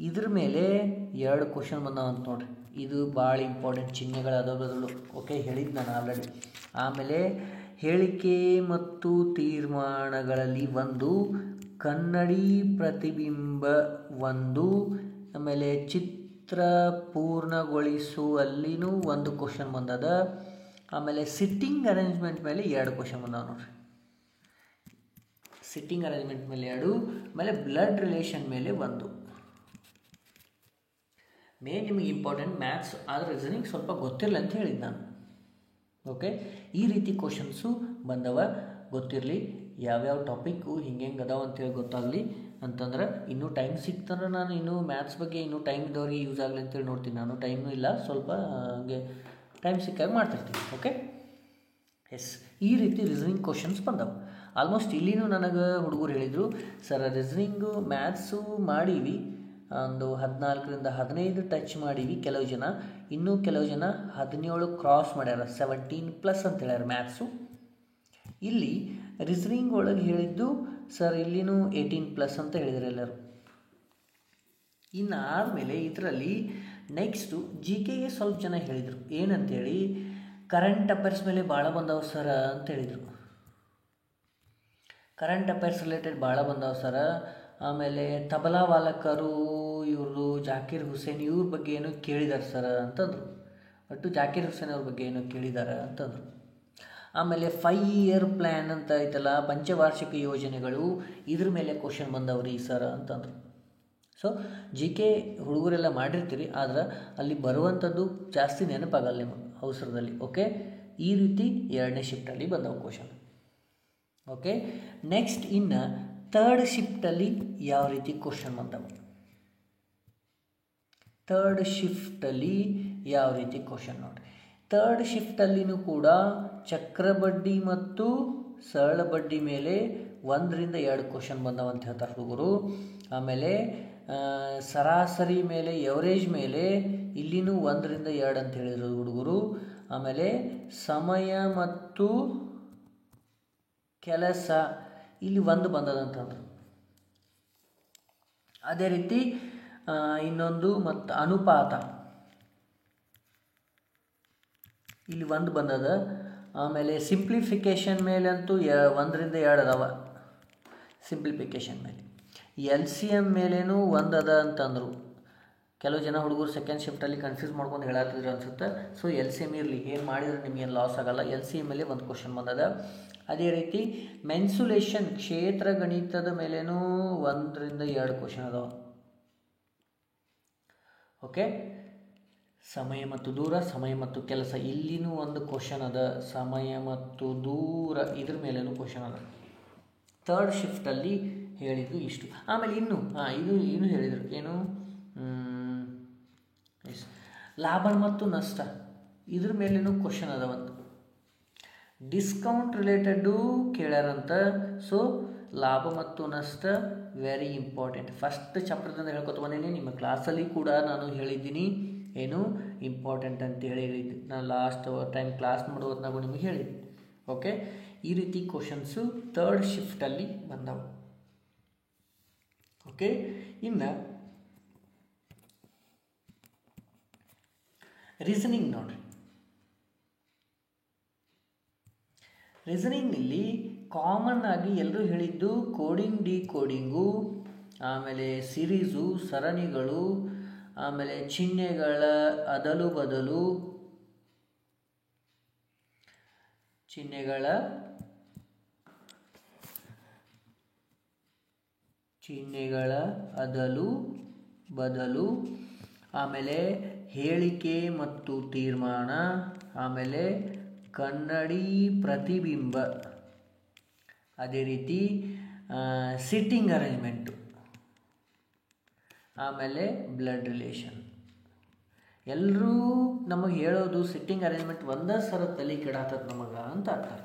ಇದ್ರ ಮೇಲೆ 2 ಕ್ವಶನ್ ಬಂದವಂತ ನೋಡ್ರಿ. ಇದು ಭಾಳ ಇಂಪಾರ್ಟೆಂಟ್, ಚಿಹ್ನೆಗಳ ಅದಲು ಬದಲು. ಓಕೆ, ಹೇಳಿದ್ದು ನಾನು ಆಲ್ರೆಡಿ. ಆಮೇಲೆ ಹೇಳಿಕೆ ಮತ್ತು ತೀರ್ಮಾನಗಳಲ್ಲಿ 1, ಕನ್ನಡಿ ಪ್ರತಿಬಿಂಬ 1, ಆಮೇಲೆ ಚಿತ್ರ ಪೂರ್ಣಗೊಳಿಸುವಲ್ಲಿನೂ 1 ಕ್ವಶನ್ ಬಂದದ. ಆಮೇಲೆ ಸಿಟ್ಟಿಂಗ್ ಅರೇಂಜ್ಮೆಂಟ್ ಮೇಲೆ 2 ಕ್ವಶನ್ ಬಂದಾವ ನೋಡ್ರಿ. ಸಿಟ್ಟಿಂಗ್ ಅರೇಂಜ್ಮೆಂಟ್ ಮೇಲೆ 2, ಆಮೇಲೆ ಬ್ಲಡ್ ರಿಲೇಷನ್ ಮೇಲೆ 1. ಮೇನ್ ನಿಮಗೆ ಇಂಪಾರ್ಟೆಂಟ್ ಮ್ಯಾಥ್ಸ್, ಆದರೆ ರೀಸನಿಂಗ್ ಸ್ವಲ್ಪ ಗೊತ್ತಿರಲಿ ಅಂತ ಹೇಳಿದ್ದು ನಾನು. ಓಕೆ, ಈ ರೀತಿ ಕ್ವಶನ್ಸು ಬಂದವ. ಗೊತ್ತಿರಲಿ ಯಾವ್ಯಾವ ಟಾಪಿಕ್ಕು ಹಿಂಗೆ ಅದಾವ ಅಂತೇಳಿ ಗೊತ್ತಾಗಲಿ. ಅಂತಂದ್ರೆ ಇನ್ನೂ ಟೈಮ್ ಸಿಕ್ತಂದ್ರೆ ನಾನು ಇನ್ನೂ ಮ್ಯಾಥ್ಸ್ ಬಗ್ಗೆ ಇನ್ನೂ ಟೈಮ್ ಇದ್ದವ್ರಿಗೆ ಯೂಸ್ ಆಗಲಿ ಅಂತೇಳಿ ನೋಡ್ತೀನಿ. ನಾನು ಟೈಮೂ ಇಲ್ಲ, ಸ್ವಲ್ಪ ಹಂಗೆ ಟೈಮ್ ಸಿಕ್ಕಾಗ ಮಾಡ್ತಿರ್ತೀನಿ. ಓಕೆ, ಎಸ್, ಈ ರೀತಿ ರೀಸನಿಂಗ್ ಕ್ವಶನ್ಸ್ ಬಂದವು. ಆಲ್ಮೋಸ್ಟ್ ಇಲ್ಲಿನೂ ನನಗೆ ಹುಡುಗರು ಹೇಳಿದರು ಸರ್ ರೀಸನಿಂಗು ಮ್ಯಾಥ್ಸು ಮಾಡೀವಿ, ಒಂದು 14ರಿಂದ 15 ಟಚ್ ಮಾಡೀವಿ ಕೆಲವು ಜನ. ಇನ್ನೂ ಕೆಲವು ಜನ 17 ಕ್ರಾಸ್ ಮಾಡ್ಯಾರ, 17+ ಅಂತ ಹೇಳ್ಯಾರ ಮ್ಯಾಥ್ಸು. ಇಲ್ಲಿ ರೀಸನಿಂಗ್ ಒಳಗೆ ಹೇಳಿದ್ದು ಸರ್ ಇಲ್ಲಿನೂ 18+ ಅಂತ ಹೇಳಿದ್ರು ಎಲ್ಲರೂ. ಇನ್ನು ಆದಮೇಲೆ ಇದರಲ್ಲಿ ನೆಕ್ಸ್ಟು GKಗೆ ಸ್ವಲ್ಪ ಜನ ಹೇಳಿದರು ಏನಂತೇಳಿ, ಕರೆಂಟ್ ಅಫೇರ್ಸ್ ಮೇಲೆ ಭಾಳ ಬಂದವು ಸರ ಅಂತ ಹೇಳಿದರು. ಕರೆಂಟ್ ಅಫೇರ್ಸ್ ರಿಲೇಟೆಡ್ ಭಾಳ ಬಂದವು ಸರ. ಆಮೇಲೆ ತಬಲಾ ವಾಲಕರು ಇವ್ರದ್ದು ಜಾಕೀರ್ ಹುಸೇನ್ ಇವ್ರ ಬಗ್ಗೆ ಏನೋ ಕೇಳಿದ್ದಾರೆ ಸರ್ ಅಂತಂದರು. ಒಟ್ಟು ಜಾಕೀರ್ ಹುಸೇನ್ ಅವ್ರ ಬಗ್ಗೆ ಏನೋ ಕೇಳಿದ್ದಾರೆ ಅಂತಂದರು. ಆಮೇಲೆ 5 ಇಯರ್ ಪ್ಲ್ಯಾನ್ ಅಂತ ಐತಲ್ಲ, ಪಂಚವಾರ್ಷಿಕ ಯೋಜನೆಗಳು, ಇದ್ರ ಮೇಲೆ ಕ್ವಶನ್ ಬಂದವ್ರಿ ಸರ್ ಅಂತಂದರು. ಸೊ ಜಿ ಕೆ ಹುಡುಗರೆಲ್ಲ ಮಾಡಿರ್ತೀರಿ, ಆದ್ರೆ ಅಲ್ಲಿ ಬರುವಂಥದ್ದು ಜಾಸ್ತಿ ನೆನಪಾಗಲ್ಲ ನಿಮಗೆ ಅವಸರದಲ್ಲಿ. ಓಕೆ, ಈ ರೀತಿ 2ನೇ ಶಿಫ್ಟಲ್ಲಿ ಬಂದವು ಕ್ವಶನ್. ಓಕೆ, ನೆಕ್ಸ್ಟ್ ಇನ್ನು 3rd ಶಿಫ್ಟಲ್ಲಿ ಯಾವ ರೀತಿ ಕ್ವಶನ್ ಬಂದವು? 3rd ಶಿಫ್ಟಲ್ಲಿ ಯಾವ ರೀತಿ ಕ್ವಶನ್ ನೋಡಿರಿ. 3rd ಶಿಫ್ಟಲ್ಲಿನೂ ಕೂಡ ಚಕ್ರಬಡ್ಡಿ ಮತ್ತು ಸರಳ ಬಡ್ಡಿ ಮೇಲೆ 1ರಿಂದ 2 ಕ್ವಶನ್ ಬಂದವಂತ ಹೇಳ್ತಾರೆ ಹುಡುಗರು. ಆಮೇಲೆ ಸರಾಸರಿ ಮೇಲೆ, ಎವರೇಜ್ ಮೇಲೆ ಇಲ್ಲಿನೂ 1ರಿಂದ 2 ಅಂತ ಹೇಳಿದ್ರು ಹುಡುಗರು. ಆಮೇಲೆ ಸಮಯ ಮತ್ತು ಕೆಲಸ ಇಲ್ಲಿ 1 ಬಂದದಂತಂದ್ರು. ಅದೇ ರೀತಿ ಇನ್ನೊಂದು ಮತ್ತು ಅನುಪಾತ ಇಲ್ಲಿ 1 ಬಂದದ. ಆಮೇಲೆ ಸಿಂಪ್ಲಿಫಿಕೇಷನ್ ಮೇಲೆ ಅಂತೂ 1ರಿಂದ 2 ಅದಾವ. ಸಿಂಪ್ಲಿಫಿಕೇಷನ್ ಮೇಲೆ LCM ಮೇಲೇನೂ 1 ಅದ ಅಂತಂದರು. ಕೆಲವು ಜನ ಹುಡುಗರು 2nd ಶಿಫ್ಟಲ್ಲಿ ಕನ್ಫ್ಯೂಸ್ ಮಾಡ್ಕೊಂಡು ಹೇಳತ್ತಿದ್ರು ಅನ್ಸುತ್ತೆ. ಸೊ LCM ಇರಲಿ, ಏನು ಮಾಡಿದ್ರೆ ನಿಮಗೇನು ಲಾಸ್ ಆಗಲ್ಲ. LCM ಮೇಲೆ 1 ಕ್ವಶನ್ ಬಂದದ. ಅದೇ ರೀತಿ ಮೆನ್ಸುಲೇಷನ್ ಕ್ಷೇತ್ರ ಗಣಿತದ ಮೇಲೇನೂ 1ರಿಂದ 2 ಕ್ವಶನ್ ಅದಾವ. ಓಕೆ, ಸಮಯ ಮತ್ತು ದೂರ, ಸಮಯ ಮತ್ತು ಕೆಲಸ ಇಲ್ಲಿನೂ 1 ಕ್ವಶನ್ ಅದ. ಸಮಯ ಮತ್ತು ದೂರ ಇದ್ರ ಮೇಲೇನೂ ಕ್ವಶನ್ ಅದ. 3rd ಶಿಫ್ಟಲ್ಲಿ ಹೇಳಿದ್ದು ಇಷ್ಟು. ಆಮೇಲೆ ಇದು ಹೇಳಿದರು ಏನು, ಲಾಭ ಮತ್ತು ನಷ್ಟ ಇದ್ರ ಮೇಲೇನೂ ಕ್ವಶನ್ ಅದ. ಒಂದು ಡಿಸ್ಕೌಂಟ್ ರಿಲೇಟೆಡ್ಡು ಕೇಳ್ಯಾರಂತ. ಸೊ ಲಾಭ ಮತ್ತು ನಷ್ಟ ವೆರಿ ಇಂಪಾರ್ಟೆಂಟ್. ಫಸ್ಟ್ ಚಾಪ್ಟರ್ದಿಂದ ಹೇಳ್ಕೊತ ಬಂದೀನಿ. ನಿಮ್ಮ ಕ್ಲಾಸಲ್ಲಿ ಕೂಡ ನಾನು ಹೇಳಿದ್ದೀನಿ ಏನು ಇಂಪಾರ್ಟೆಂಟ್ ಅಂತ ಹೇಳಿದ್ದು. ನಾನು ಲಾಸ್ಟ್ ಟೈಮ್ ಕ್ಲಾಸ್ ಮಾಡೋದ್ನಾಗೂ ನಿಮಗೆ ಹೇಳಿದ್ದೆ. ಓಕೆ, ಈ ರೀತಿ ಕ್ವಶನ್ಸು 3rd ಶಿಫ್ಟಲ್ಲಿ ಬಂದವು. ಓಕೆ, ಇನ್ನು ರೀಸನಿಂಗ್ ನೋಡ್ರಿ. ರೀಸನಿಂಗ್ನಲ್ಲಿ ಕಾಮನ್ ಆಗಿ ಎಲ್ಲರೂ ಹೇಳಿದ್ದು ಕೋಡಿಂಗ್, ಡಿಕೋಡಿಂಗು, ಆಮೇಲೆ ಸಿರೀಸು, ಸರಣಿಗಳು, ಆಮೇಲೆ ಚಿಹ್ನೆಗಳ ಅದಲು ಬದಲು, ಚಿಹ್ನೆಗಳ ಅದಲು ಬದಲು, ಆಮೇಲೆ ಹೇಳಿಕೆ ಮತ್ತು ತೀರ್ಮಾನ, ಆಮೇಲೆ ಕನ್ನಡಿ ಪ್ರತಿಬಿಂಬ, ಅದೇ ರೀತಿ ಸಿಟ್ಟಿಂಗ್ ಅರೇಂಜ್ಮೆಂಟು, ಆಮೇಲೆ ಬ್ಲಡ್ ರಿಲೇಷನ್. ಎಲ್ಲರೂ ನಮಗೆ ಹೇಳೋದು ಸಿಟ್ಟಿಂಗ್ ಅರೇಂಜ್ಮೆಂಟ್ ಒಂದೇ ಸರ ತಲೆ ಕೆಡಾತದ ನಮಗೆ ಅಂತ ಅಂತಾರೆ.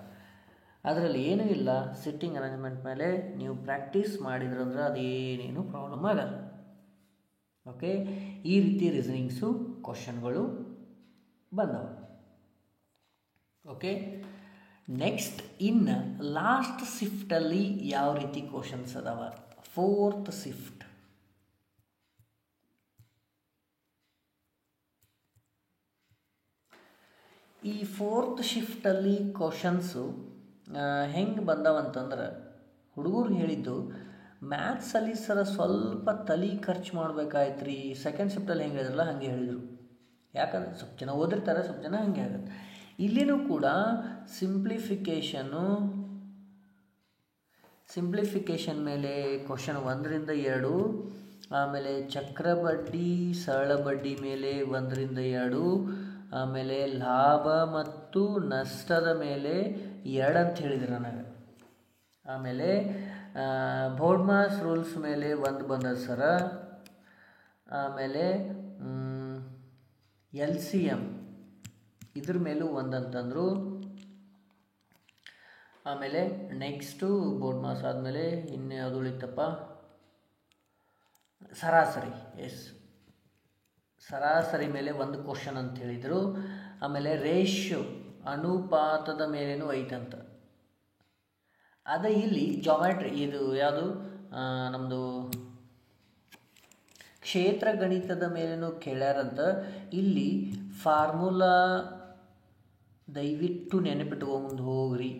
ಅದರಲ್ಲಿ ಏನೂ ಇಲ್ಲ. ಸಿಟ್ಟಿಂಗ್ ಅರೇಂಜ್ಮೆಂಟ್ ಮೇಲೆ ನೀವು ಪ್ರಾಕ್ಟೀಸ್ ಮಾಡಿದ್ರಂದ್ರೆ ಅದೇನೇನು ಪ್ರಾಬ್ಲಮ್ ಆಗಲ್ಲ. ಓಕೆ, ಈ ರೀತಿ ರೀಸನಿಂಗ್ಸು ಕ್ವಶನ್ಗಳು ಬಂದವು. ಓಕೆ, ನೆಕ್ಸ್ಟ್ ಇನ್ನು ಲಾಸ್ಟ್ ಶಿಫ್ಟಲ್ಲಿ ಯಾವ ರೀತಿ ಕ್ವಶನ್ಸ್ ಅದಾವ? 4th shift. ಈ 4th ಶಿಫ್ಟಲ್ಲಿ ಕ್ವಶನ್ಸು ಹೆಂಗೆ ಬಂದವಂತಂದ್ರೆ, ಹುಡುಗರು ಹೇಳಿದ್ದು ಮ್ಯಾಥ್ಸಲ್ಲಿ ಸರ ಸ್ವಲ್ಪ ತಲೆ ಖರ್ಚು ಮಾಡ್ಬೇಕಾಯ್ತು ರೀ. 2nd ಶಿಫ್ಟಲ್ಲಿ ಹೆಂಗೆ ಹೇಳಿದ್ರಲ್ಲ ಹಾಗೆ ಹೇಳಿದರು. ಯಾಕಂದರೆ ಸ್ವಲ್ಪ ಜನ ಓದಿರ್ತಾರೆ, ಸ್ವಲ್ಪ ಜನ ಹಾಗೆ ಆಗುತ್ತೆ. ಇಲ್ಲಿನೂ ಕೂಡ ಸಿಂಪ್ಲಿಫಿಕೇಷನ್ ಮೇಲೆ ಕ್ವಶನ್ 1ರಿಂದ 2, ಆಮೇಲೆ ಚಕ್ರಬಡ್ಡಿ ಸರಳ ಬಡ್ಡಿ ಮೇಲೆ 1ರಿಂದ 2, ಆಮೇಲೆ ಲಾಭ ಮತ್ತು ನಷ್ಟದ ಮೇಲೆ 2 ಅಂತ ಹೇಳಿದ್ರು ನನಗೆ. ಆಮೇಲೆ ಬೋರ್ಡ್ಮಾಸ್ ರೂಲ್ಸ್ ಮೇಲೆ 1 ಬಂದದ ಸರ. ಆಮೇಲೆ LCM ಇದ್ರ ಮೇಲೂ 1 ಅಂತಂದರು. ಆಮೇಲೆ ನೆಕ್ಸ್ಟು ಬೋರ್ಡ್ಮಾಸ್ ಆದಮೇಲೆ ಇನ್ಯಾವುದು ಉಳಿತಪ್ಪ, ಸರಾಸರಿ. ಸರಾಸರಿ ಮೇಲೆ 1 ಕ್ವಶನ್ ಅಂತ ಹೇಳಿದರು. ಆಮೇಲೆ ರೇಷ್ಯೋ ಅನುಪಾತದ ಮೇಲೇನೂ 5 ಅಂತ. ಅದೇ ಇಲ್ಲಿ ಜಾಮೆಟ್ರಿ, ಇದು ಯಾವುದು ನಮ್ಮದು ಕ್ಷೇತ್ರ ಗಣಿತದ ಮೇಲೇನೂ ಕೇಳ್ಯಾರಂತ. ಇಲ್ಲಿ ಫಾರ್ಮುಲಾ ದಯವಿಟ್ಟು ನೆನಪಿಟ್ಕೊಂಡು ಹೋಗ್ರಿ.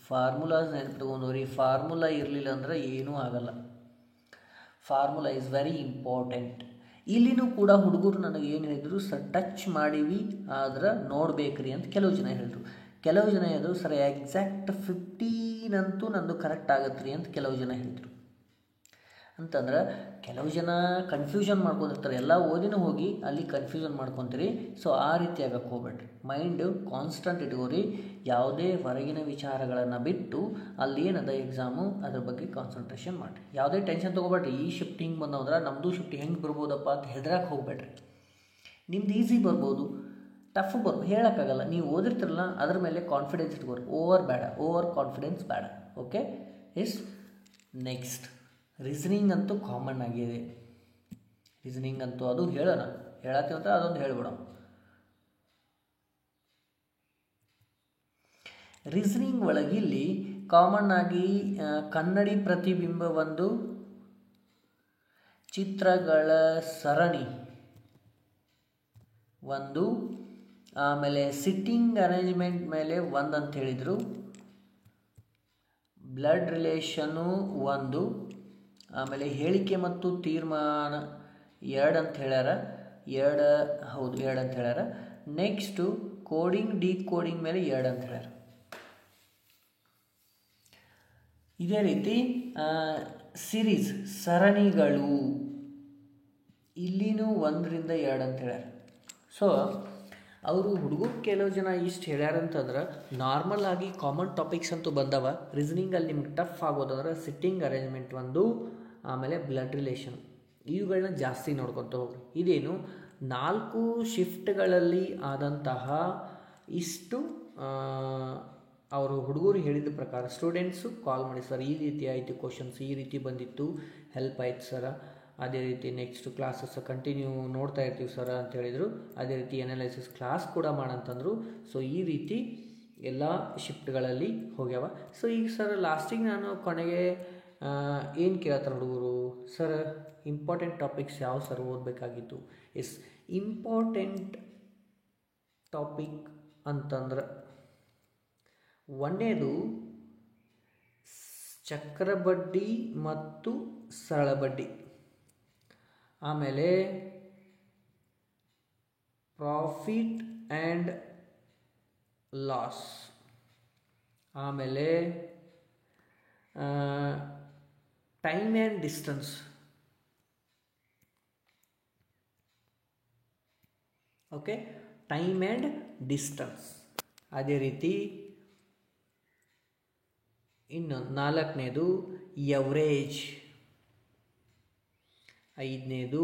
ಫಾರ್ಮುಲಾಸ್ ನೆನಪಿಟ್ಕೊಂಡು ಹೋಗ್ರಿ. ಫಾರ್ಮುಲಾ ಇರಲಿಲ್ಲ ಅಂದ್ರೆ ಏನೂ ಆಗಲ್ಲ. Formula is very important. ಇಲ್ಲಿನೂ ಕೂಡ ಹುಡುಗರು ನನಗೆ ಏನು ಹೇಳಿದರು, ಸರ್ ಟಚ್ ಮಾಡೀವಿ ಆದ್ರೆ ನೋಡ್ಬೇಕ್ರಿ ಅಂತ ಕೆಲವು ಜನ ಹೇಳಿದರು. ಕೆಲವು ಜನ ಹೇಳಿದ್ರು ಸರ್ ಎಕ್ಸಾಕ್ಟ್ 15 ಅಂತೂ ನಂದು ಕರೆಕ್ಟ್ ಆಗತ್ತೆ ರೀ ಅಂತ ಕೆಲವು ಜನ ಹೇಳಿದರು. ಅಂತಂದ್ರೆ ಕೆಲವು ಜನ ಕನ್ಫ್ಯೂಷನ್ ಮಾಡ್ಕೊಂಡಿರ್ತಾರೆ, ಎಲ್ಲ ಓದಿನೂ ಹೋಗಿ ಅಲ್ಲಿ ಕನ್ಫ್ಯೂಷನ್ ಮಾಡ್ಕೊತೀರಿ. ಸೊ ಆ ರೀತಿ ಆಗಕ್ಕೆ ಹೋಗ್ಬೇಡ್ರಿ. ಮೈಂಡ್ ಕಾನ್ಸ್ಟೆಂಟ್ ಇಟ್ಕೋರಿ. ಯಾವುದೇ ಹೊರಗಿನ ವಿಚಾರಗಳನ್ನು ಬಿಟ್ಟು ಅಲ್ಲಿ ಏನದ ಎಕ್ಸಾಮು ಅದ್ರ ಬಗ್ಗೆ ಕಾನ್ಸಂಟ್ರೇಷನ್ ಮಾಡಿರಿ. ಯಾವುದೇ ಟೆನ್ಷನ್ ತೊಗೋಬೇಡ್ರಿ. ಈ ಶಿಫ್ಟ್ ಹಿಂಗೆ ಬಂದವಂದ್ರೆ ನಮ್ಮದು ಶಿಫ್ಟ್ ಹೆಂಗೆ ಬರ್ಬೋದಪ್ಪ ಅಂತ ಹೆದ್ರಕ್ಕೆ ಹೋಗ್ಬೇಡ್ರಿ. ನಿಮ್ದು ಈಸಿ ಬರ್ಬೋದು, ಟಫ್ ಬರ್ಬೋದು, ಹೇಳೋಕ್ಕಾಗಲ್ಲ. ನೀವು ಓದಿರ್ತಿರಲ್ಲ ಅದ್ರ ಮೇಲೆ ಕಾನ್ಫಿಡೆನ್ಸ್ ಇಟ್ಕೋರಿ. ಓವರ್ ಕಾನ್ಫಿಡೆನ್ಸ್ ಬೇಡ. ಓಕೆ. ನೆಕ್ಸ್ಟ್ ರೀಸನಿಂಗ್ ಅಂತೂ ಕಾಮನ್ ಆಗಿದೆ. ರೀಸನಿಂಗ್ ಅಂತೂ ಅದು ಹೇಳತ್ತೀವಿ ಅಂತ ಅದೊಂದು ಹೇಳ್ಬಿಡೋಣ. ರೀಸನಿಂಗ್ ಒಳಗೆ ಇಲ್ಲಿ ಕಾಮನ್ ಆಗಿ ಕನ್ನಡಿ ಪ್ರತಿಬಿಂಬ ಒಂದು, ಚಿತ್ರಗಳ ಸರಣಿ ಒಂದು, ಆಮೇಲೆ ಸಿಟ್ಟಿಂಗ್ ಅರೇಂಜ್ಮೆಂಟ್ ಮೇಲೆ ಒಂದು ಅಂತ ಹೇಳಿದರು, ಬ್ಲಡ್ ರಿಲೇಷನು ಒಂದು, ಆಮೇಲೆ ಹೇಳಿಕೆ ಮತ್ತು ತೀರ್ಮಾನ 2 ಅಂತ ಹೇಳ್ಯಾರ. 2 ಅಂತ ಹೇಳ್ಯಾರ. ನೆಕ್ಸ್ಟು ಕೋಡಿಂಗ್ ಡಿಕೋಡಿಂಗ್ ಮೇಲೆ 2 ಅಂತ ಹೇಳ್ಯಾರ. ಇದೇ ರೀತಿ ಸಿರೀಸ್ ಸರಣಿಗಳು ಇಲ್ಲಿನೂ 1ರಿಂದ 2 ಅಂತ ಹೇಳ್ಯಾರ. ಸೊ ಅವರು ಹುಡುಗರು ಕೆಲವು ಜನ ಇಷ್ಟು ಹೇಳ್ಯಾರಂತಂದ್ರೆ ನಾರ್ಮಲ್ ಆಗಿ ಕಾಮನ್ ಟಾಪಿಕ್ಸ್ ಅಂತೂ ಬಂದವ. ರೀಸನಿಂಗಲ್ಲಿ ನಿಮ್ಗೆ ಟಫ್ ಆಗೋದಂದ್ರೆ ಸಿಟ್ಟಿಂಗ್ ಅರೇಂಜ್ಮೆಂಟ್ ಒಂದು, ಆಮೇಲೆ ಬ್ಲಡ್ ರಿಲೇಷನ್, ಇವುಗಳನ್ನ ಜಾಸ್ತಿ ನೋಡ್ಕೊತ ಹೋಗ್ರಿ. ಇದೇನು 4 ಶಿಫ್ಟ್ಗಳಲ್ಲಿ ಆದಂತಹ ಇಷ್ಟು ಅವರು ಹುಡುಗರು ಹೇಳಿದ ಪ್ರಕಾರ ಸ್ಟೂಡೆಂಟ್ಸು ಕಾಲ್ ಮಾಡಿ, ಸರ್ ಈ ರೀತಿ ಆಯಿತು ಕ್ವಶನ್ಸ್, ಈ ರೀತಿ ಬಂದಿತ್ತು, ಹೆಲ್ಪ್ ಆಯ್ತು ಸರ, ಅದೇ ರೀತಿ ನೆಕ್ಸ್ಟ್ ಕ್ಲಾಸಸ್ ಕಂಟಿನ್ಯೂ ನೋಡ್ತಾ ಇರ್ತೀವಿ ಸರ ಅಂತ ಹೇಳಿದರು. ಅದೇ ರೀತಿ ಅನಾಲಿಸಿಸ್ ಕ್ಲಾಸ್ ಕೂಡ ಮಾಡಂತಂದರು. ಸೊ ಈ ರೀತಿ ಎಲ್ಲ ಶಿಫ್ಟ್ಗಳಲ್ಲಿ ಹೋಗ್ಯಾವ. ಸೊ ಈಗ ಸರ್ ಲಾಸ್ಟಿಗೆ ನಾನು ಕೊನೆಗೆ ಏನು ಕೇಳ್ತಾರೆ ಹುಡುಗರು, ಸರ್ ಇಂಪಾರ್ಟೆಂಟ್ ಟಾಪಿಕ್ಸ್ ಯಾವ ಸರ್ ಓದಬೇಕಾಗಿತ್ತು? ಇಂಪಾರ್ಟೆಂಟ್ ಟಾಪಿಕ್ ಅಂತಂದ್ರೆ ಒಂದೇದು ಚಕ್ರಬಡ್ಡಿ ಮತ್ತು ಸರಳ ಬಡ್ಡಿ, ಆಮೇಲೆ ಪ್ರಾಫಿಟ್ ಆ್ಯಂಡ್ ಲಾಸ್, ಆಮೇಲೆ time and distance, okay, time and distance. ಅದೇ ರೀತಿ ಇನ್ನು 4ನೇದು ಎವರೇಜ್, 5ನೇದು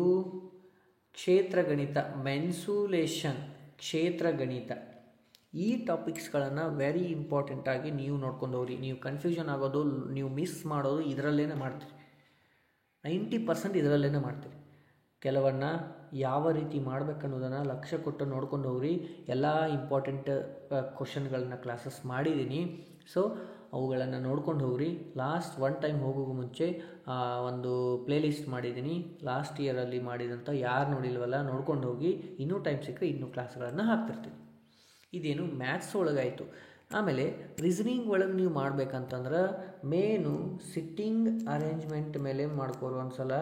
ಕ್ಷೇತ್ರಗಣಿತ, ಮೆನ್ಸುಲೇಷನ್, ಕ್ಷೇತ್ರಗಣಿತ. ಈ ಟಾಪಿಕ್ಸ್ಗಳನ್ನು ವೆರಿ ಇಂಪಾರ್ಟೆಂಟಾಗಿ ನೀವು ನೋಡ್ಕೊಂಡು ಹೋಗ್ರಿ. ನೀವು ಕನ್ಫ್ಯೂಷನ್ ಆಗೋದು, ನೀವು ಮಿಸ್ ಮಾಡೋದು ಇದರಲ್ಲೇ ಮಾಡ್ತೀರಿ. 90% ಇದರಲ್ಲೇ ಮಾಡ್ತೀರಿ. ಕೆಲವನ್ನ ಯಾವ ರೀತಿ ಮಾಡಬೇಕನ್ನೋದನ್ನು ಲಕ್ಷ್ಯ ಕೊಟ್ಟು ನೋಡ್ಕೊಂಡು ಹೋಗ್ರಿ. ಎಲ್ಲ ಇಂಪಾರ್ಟೆಂಟ್ ಕ್ವಶನ್ಗಳನ್ನ ಕ್ಲಾಸಸ್ ಮಾಡಿದ್ದೀನಿ. ಸೊ ಅವುಗಳನ್ನು ನೋಡ್ಕೊಂಡು ಹೋಗ್ರಿ. ಲಾಸ್ಟ್ ಒನ್ ಟೈಮ್ ಹೋಗೋಕ್ಕೂ ಮುಂಚೆ ಒಂದು ಪ್ಲೇಲಿಸ್ಟ್ ಮಾಡಿದ್ದೀನಿ, ಲಾಸ್ಟ್ ಇಯರಲ್ಲಿ ಮಾಡಿದಂಥ. ಯಾರು ನೋಡಿಲ್ವಲ್ಲ ನೋಡ್ಕೊಂಡು ಹೋಗಿ. ಇನ್ನೂ ಟೈಮ್ ಸಿಕ್ಕರೆ ಇನ್ನೂ ಕ್ಲಾಸ್ಗಳನ್ನು ಹಾಕ್ತಿರ್ತೀನಿ. ಇದೇನು ಮ್ಯಾಥ್ಸ್ ಒಳಗಾಯಿತು. ಆಮೇಲೆ ರೀಸನಿಂಗ್ ಒಳಗೆ ನೀವು ಮಾಡಬೇಕಂತಂದ್ರೆ ಮೇನು ಸಿಟ್ಟಿಂಗ್ ಅರೇಂಜ್ಮೆಂಟ್ ಮೇಲೆ ಮಾಡ್ಕೋರು ಒಂದ್ಸಲ.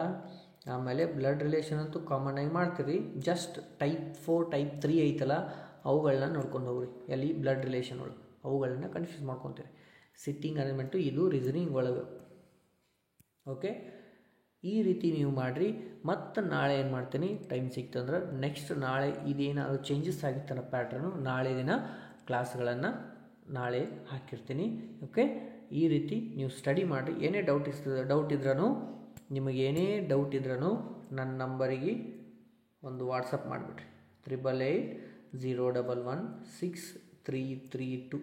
ಆಮೇಲೆ ಬ್ಲಡ್ ರಿಲೇಷನ್ ಅಂತೂ ಕಾಮನ್ ಆಗಿ ಮಾಡ್ತೀರಿ. ಜಸ್ಟ್ ಟೈಪ್ 4 ಟೈಪ್ 3 ಐತಲ್ಲ ಅವುಗಳನ್ನ ನೋಡ್ಕೊಂಡು ಹೋಗ್ರಿ. ಎಲ್ಲಿ ಬ್ಲಡ್ ರಿಲೇಷನ್ ಒಳಗೆ ಅವುಗಳನ್ನ ಕನ್ಫ್ಯೂಸ್ ಮಾಡ್ಕೊತೀರಿ. ಸಿಟ್ಟಿಂಗ್ ಅರೇಂಜ್ಮೆಂಟು ಇದು ರೀಸನಿಂಗ್ ಒಳಗೆ. ಓಕೆ, ಈ ರೀತಿ ನೀವು ಮಾಡಿರಿ. ಮತ್ತು ನಾಳೆ ಏನು ಮಾಡ್ತೀನಿ, ಟೈಮ್ ಸಿಕ್ತಂದ್ರೆ ನೆಕ್ಸ್ಟ್ ನಾಳೆ ಇದೇನಾದರೂ ಚೇಂಜಸ್ ಆಗಿತ್ತಲ್ಲ ಪ್ಯಾಟ್ರನು, ನಾಳೆ ದಿನ ಕ್ಲಾಸ್ಗಳನ್ನು ನಾಳೆ ಹಾಕಿರ್ತೀನಿ. ಓಕೆ, ಈ ರೀತಿ ನೀವು ಸ್ಟಡಿ ಮಾಡಿರಿ. ಏನೇ ಡೌಟ್ ಇದ್ರೂ, ನಿಮಗೇನೇ ಡೌಟ್ ಇದ್ರೂ ನನ್ನ ನಂಬರಿಗೆ ಒಂದು ವಾಟ್ಸಪ್ ಮಾಡಿಬಿಡ್ರಿ. 8880116332.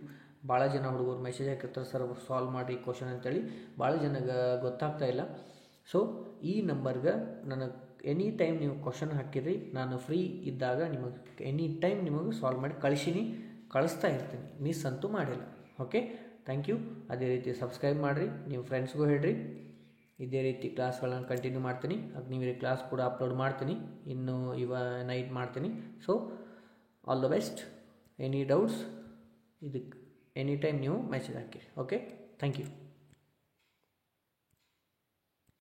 ಭಾಳ ಜನ ಹುಡುಗರು ಮೆಸೇಜ್ ಹಾಕಿರ್ತಾರೆ, ಸರ್ ಸಾಲ್ವ್ ಮಾಡಿರಿ ಕ್ವಶನ್ ಅಂತೇಳಿ. ಭಾಳ ಜನಗೆ ಗೊತ್ತಾಗ್ತಾ ಇಲ್ಲ. ಸೊ ಈ ನಂಬರ್ಗೆ ನನಗೆ ಎನಿ ಟೈಮ್ ನೀವು ಕ್ವಶನ್ ಹಾಕಿರಿ, ನಾನು ಫ್ರೀ ಇದ್ದಾಗ ನಿಮಗೆ ಎನಿ ಟೈಮ್ ನಿಮಗೆ ಸಾಲ್ವ್ ಮಾಡಿ ಕಳಿಸ್ತಾ ಇರ್ತೀನಿ. ಮಿಸ್ ಅಂತೂ ಮಾಡಿಲ್ಲ. Okay, thank you. ಅದೇ ರೀತಿ ಸಬ್ಸ್ಕ್ರೈಬ್ ಮಾಡಿರಿ, ನಿಮ್ಮ ಫ್ರೆಂಡ್ಸ್ಗೂ ಹೇಳ್ರಿ. ಇದೇ ರೀತಿ ಕ್ಲಾಸ್ಗಳನ್ನು ಕಂಟಿನ್ಯೂ ಮಾಡ್ತೀನಿ. ಅಗ್ನಿವೀರ ಕ್ಲಾಸ್ ಕೂಡ ಅಪ್ಲೋಡ್ ಮಾಡ್ತೀನಿ, ಇನ್ನು ನೈಟ್ ಮಾಡ್ತೀನಿ. So all the best. Any doubts ಇದಕ್ಕೆ ಎನಿ ಟೈಮ್ ನೀವು ಮೆಸೇಜ್ ಹಾಕಿರಿ. Okay, thank you.